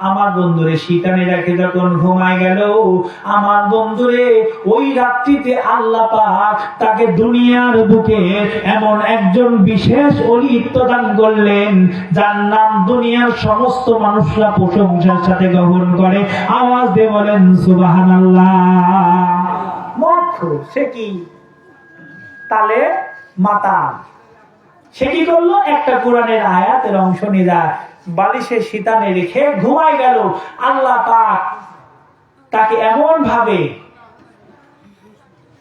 আমার বন্ধুরে শীতানে রেখে যখন ঘুমায় গেল, আমার বন্ধুরে ওই রাত্রিতে আল্লাহ পাক তাকে দুনিয়ার বুকে এমন একজন বিশেষ অলিত্ব দান করলেন, যার নাম দুনিয়ার সমস্ত মানুষরা প্রশংসার সাথে গ্রহণ করে। আওয়াজ দিয়ে বলেন সুবহানাল্লাহ। মদখোর সে কি? তালে মাতা সে কি করলো? একটা কোরআনের আয়াতের অংশ নিয়ে বালিশে শীতানে রেখে ঘুমায় গেল। আল্লাহ পাক তাকে এমন ভাবে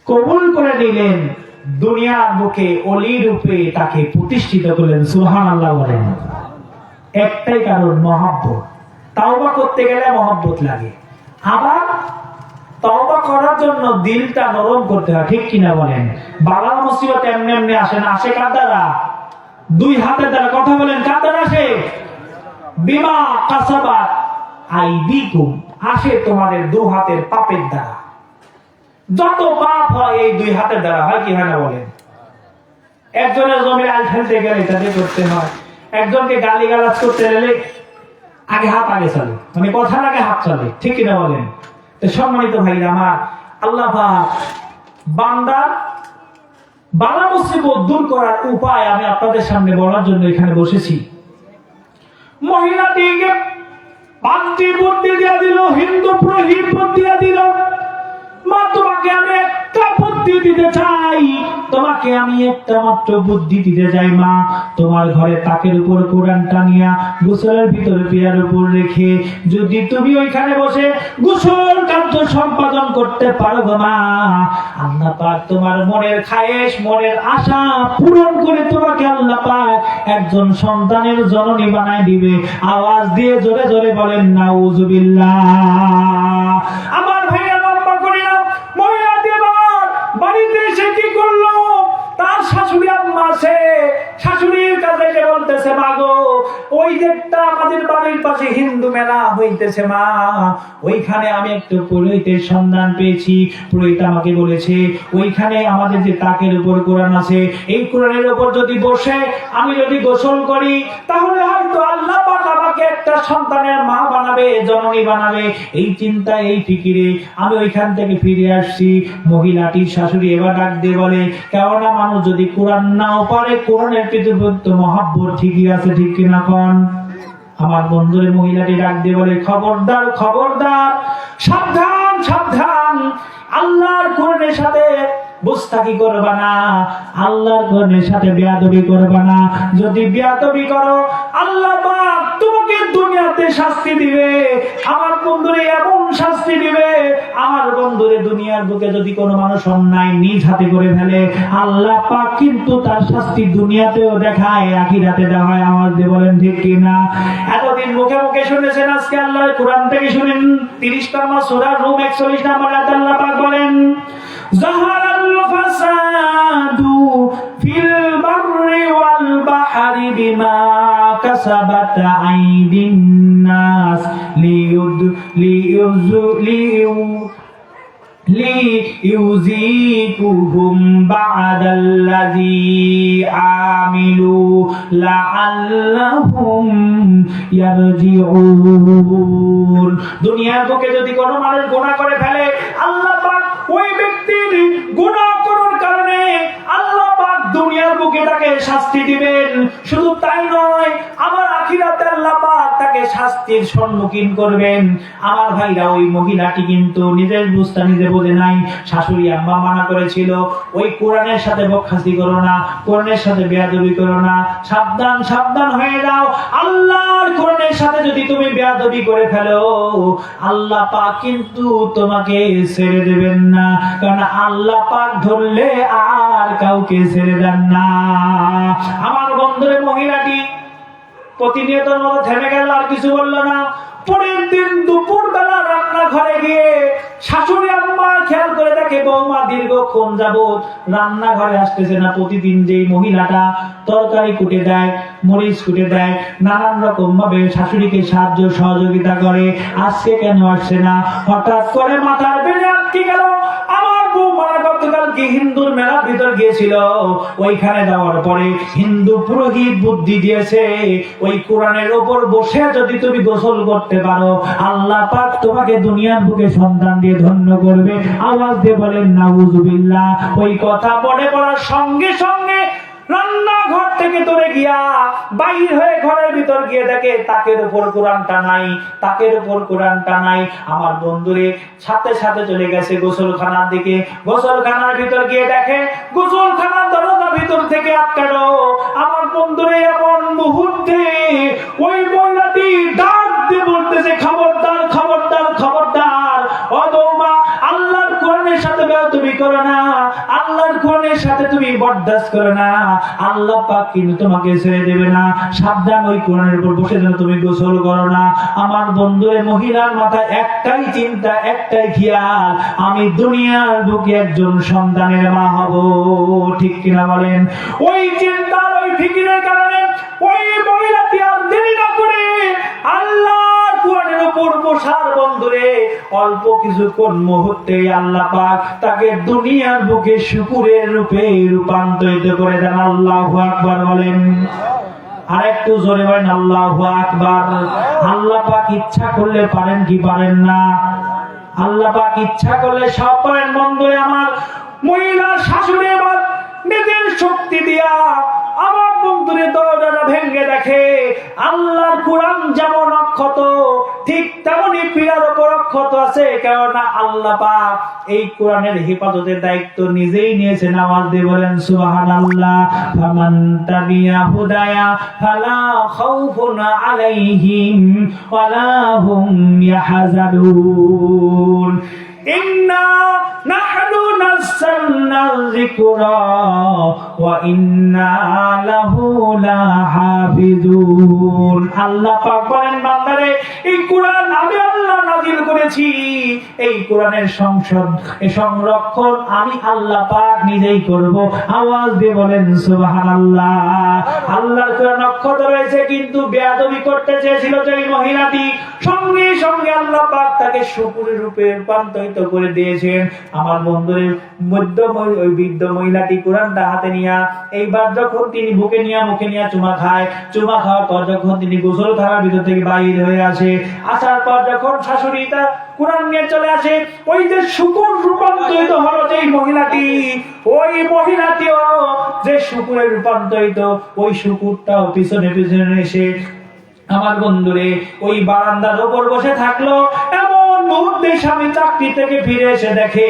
কবুল করে নিলেন, দুনিয়ার বুকে অলি রূপে তাকে প্রতিষ্ঠিত করলেন। সুবহানাল্লাহ বলেন। একটাই কারণ, মহব্বত। তাওবা করতে গেলে মহব্বত লাগে, আবার তওবা করার জন্য দিলটা নরম করতে হয়, ঠিক কিনা বলেন? বালা মুসিবত এমনি এমনি আসে না, আসে কার দ্বারা? 2 হাতের দ্বারা। কথা বলেন, কার দ্বারা আসে? বিমা কাসাবাত আইদিকুম, আসে তোমাদের 2 হাতের পাপের দ্বারা। যত পাপ হয় এই 2 হাতের দ্বারা হয়, কি হয় না বলেন? একজনের জমি আল ফেলতে গেলে তাকে করতে হয়, একজনকে গালিগালাজ করতে গেলে আগে হাত আগে চলে, মানে কথার আগে হাত চলে, ঠিক কিনা বলেন? সম্মানিত ভাইরা আমার, আল্লাহ পাক বান্দার বালা মুসিবত দূর করার উপায় আমি আপনাদের সামনে বলার জন্য এখানে বসেছি। মহিলাটিকে 5টি বুদ্ধি দিয়া দিল, হিন্দু পুরোহিত বুদ্ধি দিয়া দিল। মা তোমাকে আমি একটা বুদ্ধি দিতে চাই, তোমাকে আমি একটা মাত্র বুদ্ধি দিতে চাই। মা, তোমার ঘরে তাকের উপর কোরআনটা নিয়া গোসলের ভিতরে পেয়ার উপর রেখে যদি তুমি ওইখানে বসে গোসল কার্য সম্পাদন করতে পারো গো মা, আল্লাহ পাক তোমার মনের খায়েশ, মনের আশা পূরণ করে তোমাকে আল্লাহ পাক একজন সন্তানের জননী বানায় দিবে। আওয়াজ দিয়ে জোরে জোরে বলেন নাউজুবিল্লাহ। আমার ভাইয়া বাড়িতে এসে কি করলো? তার শাশুড়ি আম্মা আছে, শাশুড়ির কাছে এসে বলতেছে, মাগো ওই দেখটা আমাদের বাড়ির পাশে হিন্দু মেলা হইতেছে মা, ওইখানে আমি একটু পুরোহিতের সন্ধান পেয়েছি। পুরোহিত আমাকে বলেছে ওইখানে আমাদের যে তাকের উপর কোরআন আছে, এই কোরআনের উপর যদি বসে আমি যদি গোসল করি তাহলে হয়তো আল্লাহ পাক আমাকে একটা সন্তানের মা বানাবে, জননী বানাবে। এই চিন্তা, এই ফিকিরে আমি ওইখান থেকে ফিরে আসছি। মহিলাটির শাশুড়ি এবার ডাক দিয়ে বলে, কেননা মানুষ যদি কোরআন নাও পারে, কোরআনের প্রতি মহাব্বত ঠিকই আছে, ঠিক কিনা কোন? আমার বন্ধুরে মহিলাটি ডাক দিয়ে বলে, খবরদার খবরদার, সাবধান সাবধান, আল্লাহর কোরআনের সাথে বুস্তাকি করবা না, আল্লাহর কোরআনের সাথে বেয়াদবি করবা না। যদি বেয়াদবি করো আল্লাহ পাক তোমাকে দুনিয়াতে শাস্তি দিবে। আমার বন্ধুরে এমন শাস্তি দিবে, আমার বন্ধুরে দুনিয়ার বুকে যদি কোনো মানুষ অন্যায় নিজ হাতে করে ফেলে, আল্লাহ পাক কিন্তু তার শাস্তি দুনিয়াতেও দেখায়, আখিরাতে দেখায়। আওয়াজ দিয়ে বলেন ঠিক কিনা? এতদিন মুখে মুখে শুনেছেন, আজকে আল্লাহর কোরআন থেকে শুনেন। 30 নম্বর সূরা রুম 41 নম্বর আয়াতে আল্লাহ পাক বলেন, যাহারাল ফাসাদু ফিল বাররি ওয়াল বাহরি বিমা কাসাবাত আইদিন নাস লিইউযীকুহুম বা'দাল্লাযী আমিলু লাআল্লাহুম ইয়ারজিউন। দুনিয়ার বুকে যদি কোনো মানুষ গুনাহ করে ফেলে, আল্লাহ পাক ওই ব্যক্তির গুনাহ করার কারণে আল্লাহ পাক দুনিয়ার বুকে তাকে শাস্তি দিবেন। শুধু তাই নয়, আমার আখিরাতে আল্লাহ পাক তাকে শাস্তির সম্মুখীন করবেন। আমার ভাইরা, ওই মহিলাটি কিন্তু নিজের বুঝতা নিজে বোঝে নাই। শাশুড়ি আম্মা মানা করেছিল, ওই কোরআনের সাথে বকখাসি করো না, কোরআনের সাথে বেয়াদবি করো না, সাবধান সাবধান হয়ে যাও। আল্লাহর কোরআনের সাথে যদি তুমি বেয়াদবি করে ফেলো, আল্লাহ পাক কিন্তু তোমাকে ছেড়ে দেবেন না, কারণ আল্লাহ পাক ধরলে আর কাউকে ছেড়ে দেন না। আমার বন্ধুরে মহিলাটি প্রতিনিয়তর মতো থেমে গেল, আর কিছু বলল না। পরের দিন দুপুর বেলা রান্নাঘরে গিয়ে শাশুড়ি আম্মা খেয়াল করে দেখে বৌমা দীর্ঘক্ষণ যাবত রান্নাঘরে আসতেছে না। প্রতিদিন যেই মহিলাটা তরকারি কুটে দেয়, মরিচ কুটে দেয়, নানান রকম ভাবে শাশুড়িকে সাহায্য সহযোগিতা করে, আজকে কেন আসছে না? হঠাৎ করে মাথার বেড়ে আটকে গেল। আমার বৌমা গতকালকে হিন্দুর মেলার ভিতর গিয়েছিল, ওইখানে যাওয়ার পরে হিন্দু পুরোহিত বুদ্ধি দিয়েছে, ওই কোরআনের উপর বসে যদি তুমি গোসল করতে পারো, আল্লাহ পাক তোমাকে দুনিয়ার বুকে সন্তান দিয়ে ধন্য করবে। আওয়াজ দিয়ে বলেন নাউজুবিল্লাহ। ওই কথা মনে পড়ার সঙ্গে সঙ্গে রান্নাঘর থেকে দৌড়ে গিয়া বাইর হয়ে ঘরের ভিতর গিয়ে দেখে তাকের উপর কোরআনটা নাই, তাকের উপর কোরআনটা নাই। আমার বন্ধুরে সাথে সাথে চলে গেছে গোসলখানার দিকে। গোসলখানার ভিতর গিয়ে দেখে গোসলখানার দরজা ভিতর থেকে আটকানো। আমার বন্ধুরে এমন মুহূর্তে ওই মহিলাটি ডাক দিয়ে বলতেছে, খবরদার খবরদার খবরদার, ও বৌমা, আল্লাহর কোরআনের সাথে বেয়াদবি করো না, আল্লাহর কোরআনের সাথে তুমি বরদাস্ত করো না, আল্লাহ পাক কিন্তু তোমাকে ছেড়ে দেবে না। সাবধান, ওই কোরআনের উপর বসে যেন তুমি গোসল করো না। আমার বন্ধুরে মহিলার মাথায় একটাই চিন্তা, একটাই খেয়াল, আমি দুনিয়ার বুকে একজন সন্তানের মা হব, ঠিক কিনা বলেন? ওই চিন্তার, ওই ফিকিরের কারণে ওই মহিলাটি আর দেরি না করে আল্লাহর কোরআনের উপর বসার বন্ধুরে অল্প কিছুক্ষণ মুহূর্তে আল্লাহ পাক তাকে দুনিয়ার বুকে শুকুরের রূপে রূপান্তরিত করে দেন। আল্লাহু আকবার বলেন। আর একটু জোরে বলেন আল্লাহু আকবার। আল্লাহ পাক ইচ্ছা করলে পারেন কি পারেন না? আল্লাহ পাক ইচ্ছা করলে সব পারেন। বন্ধুরে আমার, মহিলার শাশুড়ি এবার নিজের শক্তি দিয়া আমার বন্ধুরে দরজাটা ভেঙে দেখে আল্লাহর কোরআন যেমন অক্ষত, ঠিক তেমনি পীড়ার উপর অক্ষত আছে। কেননা আল্লাহ পাক এই কোরআনের হেফাজতের দায়িত্ব নিজেই নিয়েছেন। আওয়াজ দিয়ে বলেন সুবহানাল্লাহ। ফামান তাবিয়া হুদায়া ফালা খাউফুন আলাইহিম ওয়ালা হুম ইয়াহজানুন। ইন্না নাহনু নাযালনা যিকরা ওয়া ইন্না লাহু লাহাফিজুন। আল্লাহ পাক বলেন, বান্দারে এই কোরআন আমি আল্লাহ নাযিল করেছি, এই কোরআনের সংরক্ষণ আমি আল্লাহ পাক নিজেই করব। আওয়াজ দিয়ে বলেন সুবহানাল্লাহ। আল্লাহর কোরআন অক্ষত রয়েছে, কিন্তু বেয়াদবি করতে চেয়েছিল যে মহিলাটি, সঙ্গে সঙ্গে আল্লাহ পাক তাকে শুকরের রূপে রূপান্তরিত করে দিয়েছেন। আমার বন্ধুদের ওই বৃদ্ধ মহিলাটি কোরআনটা হাতে নিয়ে এইবার যখন তিনি মুখে নিয়ে চুমা খায়, চুমা খাওয়ার পর যখন তিনি গোসলখানার ভিতর থেকে বাইর হয়ে আসে, আসার পর যখন শাশুড়ি তার কোরআন নিয়ে চলে আসে, ওই যে শুকর রূপান্তরিত হলো যে মহিলাটি, ওই মহিলাটিও যে শুকুরে রূপান্তরিত, ওই শুকুরটাও পিছনে পিছনে এসে আমার বন্ধুরে ওই বারান্দার উপর বসে থাকলো। এমন মুহূর্তে স্বামী চাকরি থেকে ফিরে এসে দেখে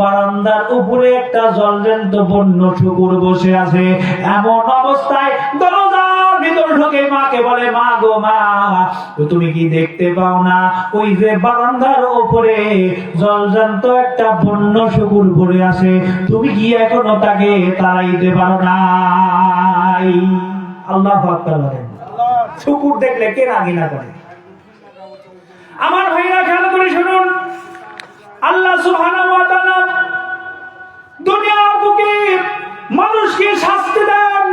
বারান্দার উপরে একটা জ্বলন্ত বন্য শুকুর বসে আছে। এমন অবস্থায় দরজার ভিতর ঢুকে মাকে বলে, মা গো মা, তুমি কি দেখতে পাও না ওই যে বারান্দার উপরে জ্বলন্ত একটা বন্য শুকুর পড়ে আছে, তুমি কি এখনো তাকে তাড়াইতে পারো নাই? আল্লাহু আকবার বলেন। শুকুর দেখলে কে রাগি না করে? আমার ভাইরা খেয়াল করে শুনুন, আল্লাহ সুবহানাহু ওয়া তাআলা দুনিয়ার বুকে মানুষকে শাস্তি দেন,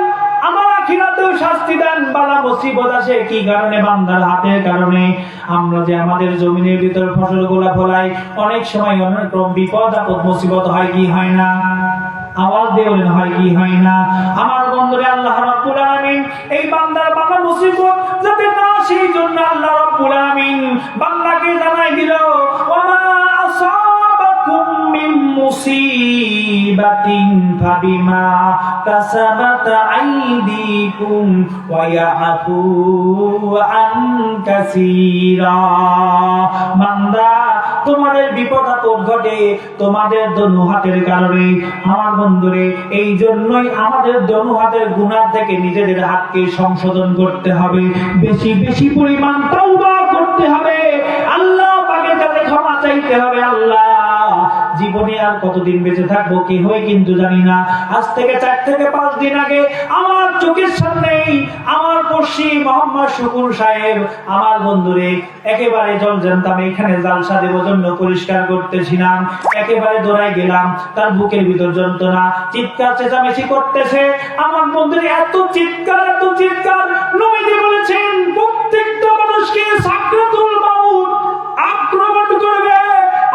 আমার আখিরাতেও শাস্তি দেন। বালা মুসিবত আসে কি কারণে? বান্দার হাতের কারণে। আমরা যে আমাদের জমিনের ভিতর ফসলগুলো ফলাই, অনেক সময় অনেক রকম বিপদ আপদ মুসিবত হয় কি হয় না? আওয়াজ দিয়ে বলেন, হয় কি হয় না? আমার বন্ধুরে আল্লাহ রাব্বুল আলামিন এই বান্দার বালা মুসিবত যাতে না, সেই জন্য আল্লাহ রাব্বুল আলামিন বান্দাকে জানাই দিল, ওয়া মা আসাবাকুম মিন মুসিবাতিন ফাবিমা কাসাবাত আইদিকুম ওয়া ইয়াফু আন কাসীরা। বান্দা, তোমাদের বিপদ আপদ ঘটে তোমাদের দোনো হাতের কারণে। আমার বন্ধুরে, এই জন্যই আমাদের দোনো হাতের গুনাহ থেকে নিজেদের হাতকে সংশোধন করতে হবে, বেশি বেশি পরিমাণ তওবা করতে হবে, আল্লাহ পাকের কাছে ক্ষমা চাইতে হবে। আল্লাহ, জীবনে আর কতদিন বেঁচে থাকবো কি হয় কিন্তু জানি না। আজ থেকে 4 থেকে 5 দিন আগে আমার চোখের সামনেই আমার পড়শি মোহাম্মদ শুকুর সাহেব, আমার বন্ধুরে একেবারে জলজানতাম, এখানে জালসা দেওয়ার জন্য পরিষ্কার করতেছিলাম, একেবারে দৌড়াই গেলাম, তার বুকের ভিতর যন্ত্রণা, চিৎকার চেঁচামেচি করতেছে। আমার বন্ধুরে এত চিৎকার নবীজি বলেছেন প্রত্যেকটা মানুষকে সাকরাতুল মাউত আক্রমণ করবে।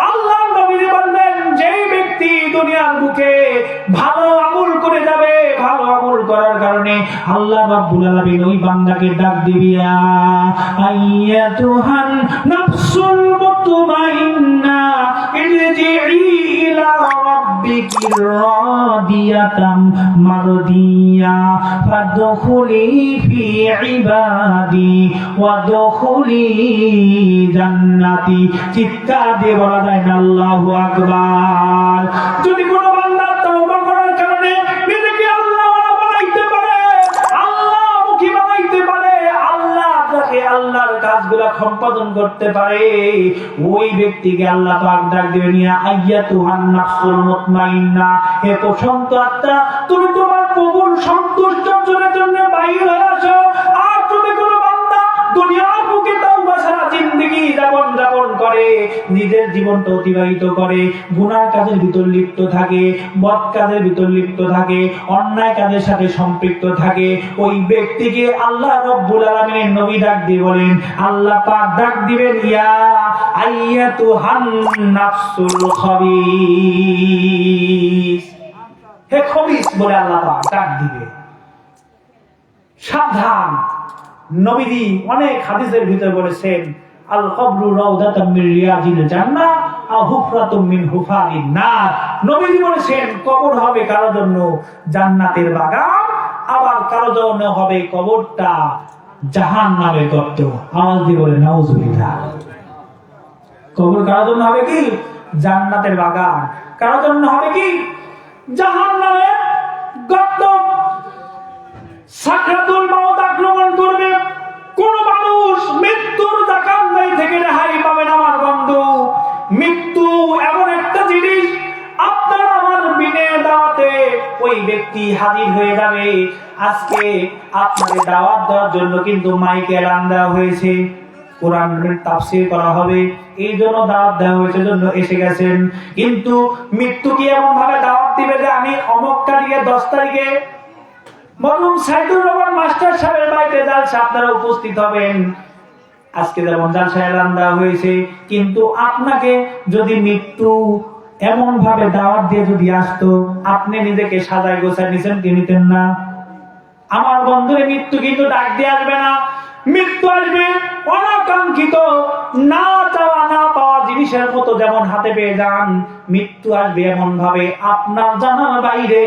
আল্লাহ নবীজি বললেন, যেই ব্যক্তি দুনিয়ার বুকে ভালো আমল করে যাবে, ভালো আমল করার কারণে আল্লাহ রাব্বুল আলামিন ওই বান্দাকে ডাক দিবে, আইয়াতুহান নাফসুল মুতমাইন্না ইরজিই ইলা রাব্বিকি রাদিয়াতাম মারদিয়া ফাদখুলি ফি ইবাদি ওয়াদখুলি জান্নাতি। চিৎকার দিয়ে বলা যায় না আল্লাহু আকবার। যদি কোনো বান্দা তওবা করার কারণে নিজেকে আল্লাহওয়ালা বানাইতে পারে, আল্লাহমুখী বানাইতে পারে, আল্লাহ যাকে আল্লাহর কাজগুলো সম্পাদন করতে পারে, ওই ব্যক্তিকে আল্লাহ পাক ডাক দিবেন, ইয়া আইয়াতুহান নাফসুল মুতমাইন্না, হে প্রশান্ত আত্মা, তুমি তোমার প্রভুর সন্তুষ্ট অর্জনের জন্য বাইর হয়ে আসো। আর যদি কোনো বান্দা দুনিয়ার বুকে তওবা ছাড়া জিন্দেগি যাপন করে, নিজের জীবনটা অতিবাহিত করে, গুনার কাজের ভিতর লিপ্ত থাকে, বদ কাজের ভিতর লিপ্ত থাকে, অন্যায় কাজের সাথে সম্পৃক্ত থাকে, ওই ব্যক্তিকে আল্লাহ রাব্বুল আলামিনের নবী ডাক দিয়ে বলেন, আল্লাহ পাক ডাক দিবেন, ইয়া আইয়াতুহান নাফসুল খাবিস, হে খবিস বলে আল্লাহ পাক ডাক দিবে। সাবধান, নবীজি অনেক হাদিসের ভিতরে বলেছেন, আল কবরু রাউদাতুম মিন রিয়াজিল জান্নাহ আও হুফরাতুম মিন হুফারিন নার। নবীজি বলেছেন, কবর হবে কারো জন্য জান্নাতের বাগান, আবার কারো জন্য হবে কবরটা জাহান্নামের গর্ত। আওয়াজ দিয়ে বলেন নাউজুবিল্লাহ। কবর কারো জন্য হবে কি? জান্নাতের বাগান। কারো জন্য হবে কি? জাহান্নামের গর্ত। সাকরাতুল মাউত আক্রমণ করবে, কোন মানুষ মৃত্যুর জাকান্দাই থেকে রেহাই পাবে না। আমার বন্ধু, মৃত্যু এমন একটা জিনিস, আপনার আমার বিনে দাওয়াতে ওই ব্যক্তি হাজির হয়ে যাবে। আজকে আপনাকে দাওয়াত দেওয়ার জন্য কিন্তু মাইকে এলান দেওয়া হয়েছে, কোরআনের তাফসীর করা হবে, এই জন্য দাওয়াত দেওয়া হয়েছে, জন্য এসে গেছেন। কিন্তু মৃত্যু কি এমন ভাবে দাওয়াত দিবে যে আমি অমুক তারিখে 10 তারিখে মরহুম সাইদুর রহমান মাস্টার সাহেবের বাড়িতে জালসা আপনারা উপস্থিত হবেন। আজকে যেমন জালসা এলান দেওয়া হয়েছে, কিন্তু আপনাকে যদি মৃত্যু এমন ভাবে দাওয়াত দিয়ে যদি আসতো, আপনি নিজেকে সাজায় গোছায় নিছেন কি নিতেন না? আমার বন্ধুরে মৃত্যু কিন্তু ডাক দিয়ে আসবে না, মৃত্যু আসবে অনাকাঙ্ক্ষিত, না চাওয়া না পাওয়া জিনিসের মতো যেমন হাতে পেয়ে যান। মৃত্যু আসবে এমন ভাবে আপনার জানার বাইরে,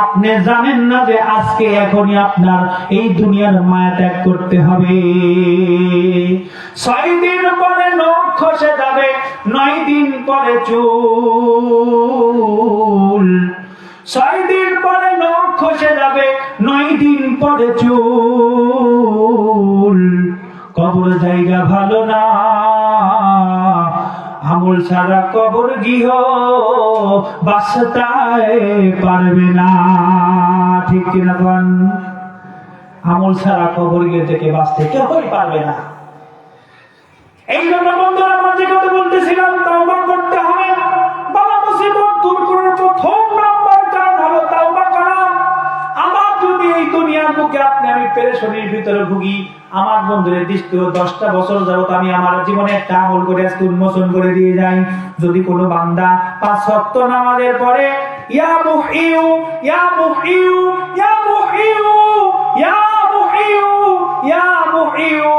আপনি জানেন না যে আজকে এখনই আপনার এই দুনিয়ার মায়া ত্যাগ করতে হবে। 6 দিন পরে নখ খসে যাবে, 9 দিন পরে চুল। 6 দিন পরে নখ খসে যাবে, 9 দিন পরে চুল। কবর জায়গা ভালো না, আমল ছাড়া কবর গৃহ বাঁচতে পারবে না। ঠিক কিনা বলেন? আমল ছাড়া কবর গিয়ে থেকে বাঁচতে কেউই পারবে না। এই জন্য বন্ধুরা, আমার যে কথা বলতেছিলাম, তাওবা করতে হবে। বাবা মুসিবত দূর করার প্রথম নাম্বার কারণ হলো তাওবা করা। আমার যদি এই দুনিয়ার বুকে আপনি আমি পেরেশানির ভিতরে ভুগি, আমার বন্ধুদের দৃষ্টি 10টা বছর যাবত আমি আমার জীবনে একটা আমল করে আজকে উন্মোচন করে দিয়ে যাই। যদি কোনো বান্দা 5 ওয়াক্ত নামাজের পরে ইয়া মুহিউ ইয়া মুহিউ ইয়া মুহিউ ইয়া মুহিউ ইয়া মুহিউ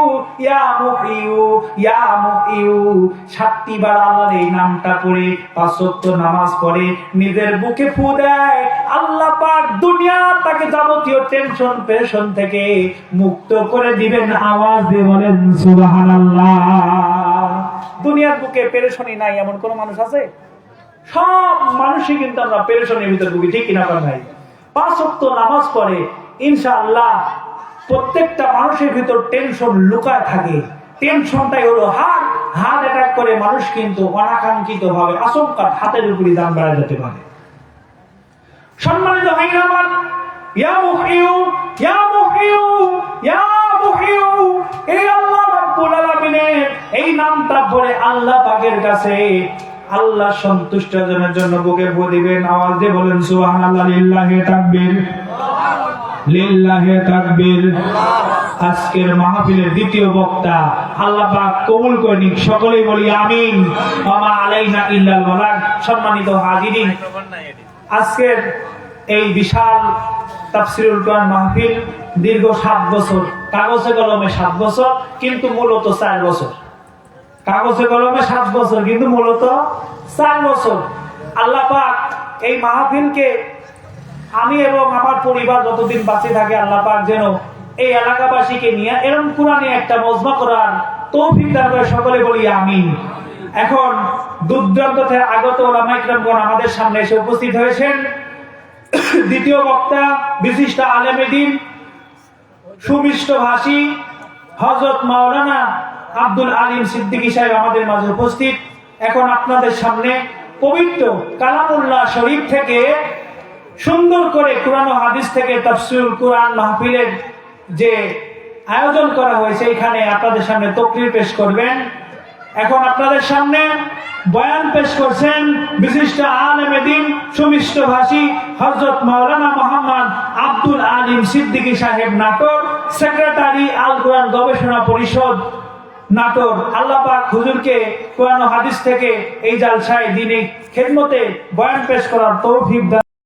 ইয়া মুহিউ ইয়া মুহিউ 7টি বার আল্লাহর এই নামটা পড়ে 5 ওয়াক্ত নামাজ পড়ে নিজের বুকে ফু দেয়, আল্লাহ পাক দুনিয়া তাকে যাবতীয় টেনশন পেরেশান থেকে মুক্ত করে দিবেন। আওয়াজ দিয়ে বলেন সুবহানাল্লাহ। দুনিয়ার বুকে পেরেশানি নাই এমন কোন মানুষ আছে? সব মানুষই কিন্তু আমরা পেরেশানির ভিতর ভুগি, ঠিক কিনা ভাই? 5 ওয়াক্ত নামাজ পড়ে ইনশাআল্লাহ প্রত্যেকটা মানুষের ভিতর টেনশন লুকায় থাকে। টেনশনটাই হলো হার্ট অ্যাটাক করে মানুষ কিন্তু অনাকাঙ্ক্ষিত ভাবে আচমকা হাতের উপরে দাম বাড়া যেতে পারে। সম্মানিত ভাইরা আমার, ইয়া মুহিউ ইয়া মুহিউ ইয়া মুহিউ, এই আল্লাহ রাব্বুল আলামিনের এই নামটা পড়ে আল্লাহ পাকের কাছে আল্লাহ সন্তুষ্ট জনের জন্য বুকে ফু দিবেন। আওয়াজ দিয়ে বলেন সুবহানাল্লাহ, লিল্লাহি তাকবীর, লিল্লাহি তাকবীর। আজকের মাহফিলের দ্বিতীয় বক্তা আল্লাহ পাক কবুল করে নিক, সকলেই বলি আমিন। ওয়া মা আলাইনা ইল্লাল বালাগ। সম্মানিত হাজিরিন, আজকের এই বিশাল তাফসীরুল কোরআন মাহফিল দীর্ঘ 7 বছর, কাগজে কলমে 7 বছর, কিন্তু মূলত 4 বছর। কাগজে কলমে 7 বছর, কিন্তু মূলত 4 বছর। আল্লাহ পাক এই মাহফিলকে আমি এবং আমার পরিবার যতদিন বাঁচে থাকে, আল্লাহ পাক যেন এই এলাকাবাসীকে নিয়ে এরকম কোরআনে একটা মজমা করার তৌফিক দান করে, সকলে বলি আমিন। এখন দূরদূরান্ত থেকে আগত ওলামায়ে কিরামগণ আমাদের সামনে এসে উপস্থিত হয়েছেন। দ্বিতীয় বক্তা বিশিষ্ট আলেমে দ্বীন, সুমিষ্ট ভাষী হযরত মাওলানা আব্দুল আলিম সিদ্দিকী সাহেব আমাদের মাঝে উপস্থিত। এখন আপনাদের সামনে পবিত্র কালামুল্লাহ শরীফ থেকে সুন্দর করে কোরআন ও হাদিস থেকে তাফসীরুল কোরআন মাহফিলের যে আয়োজন করা হয়েছে, এখানে আপনাদের সামনে তাকরীর পেশ করবেন। এখন আপনাদের সামনে বয়ান পেশ করছেন বিশিষ্ট আলেমে দ্বীন, সুমিষ্ট ভাষী হযরত মাওলানা মোহাম্মদ আব্দুল আলিম সিদ্দিকী সাহেব, নাটোর, সেক্রেটারি আল কোরআন গবেষণা পরিষদ, নাটোর। আল্লাহ পাক হুজুরকে কোরআন ও হাদিস থেকে এই জালসায় দ্বীনি খেদমতে বয়ান পেশ করার তৌফিক দান।